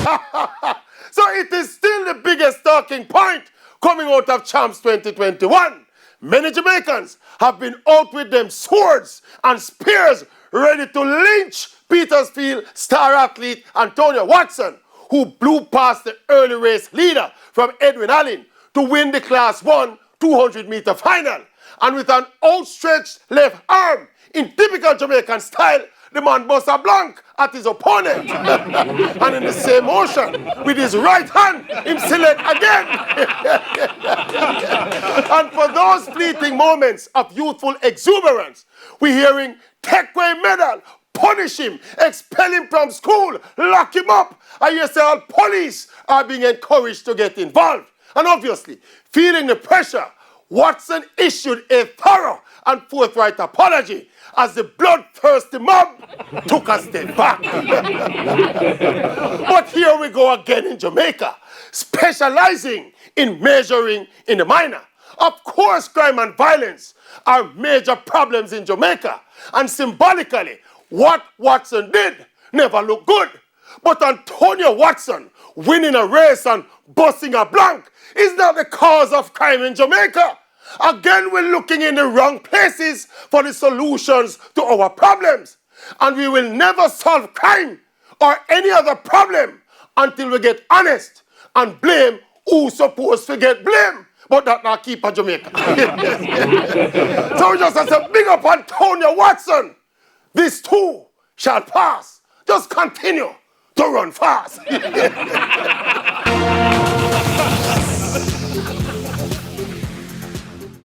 So it is still the biggest talking point coming out of Champs 2021. Many Jamaicans have been out with them swords and spears ready to lynch Petersfield star athlete Antonio Watson, who blew past the early race leader from Edwin Allen to win the Class 1 200-meter final. And with an outstretched left arm, in typical Jamaican style, the man bust a blank at his opponent. And in the same motion, with his right hand, him select again. And for those fleeting moments of youthful exuberance, we're hearing take away medal, punish him, expel him from school, lock him up. And you say all police are being encouraged to get involved. And obviously, feeling the pressure, Watson issued a thorough and forthright apology as the bloodthirsty mob took a step back. But here we go again in Jamaica, specializing in measuring in the minor. Of course, crime and violence are major problems in Jamaica, and symbolically, what Watson did never looked good. But Antonio Watson winning a race and busting a blank is not the cause of crime in Jamaica. Again, we're looking in the wrong places for the solutions to our problems. And we will never solve crime or any other problem until we get honest and blame who's supposed to get blamed. But that not keep a Jamaica. So we just have to big up Antonio Watson. This too shall pass. Just continue to run fast.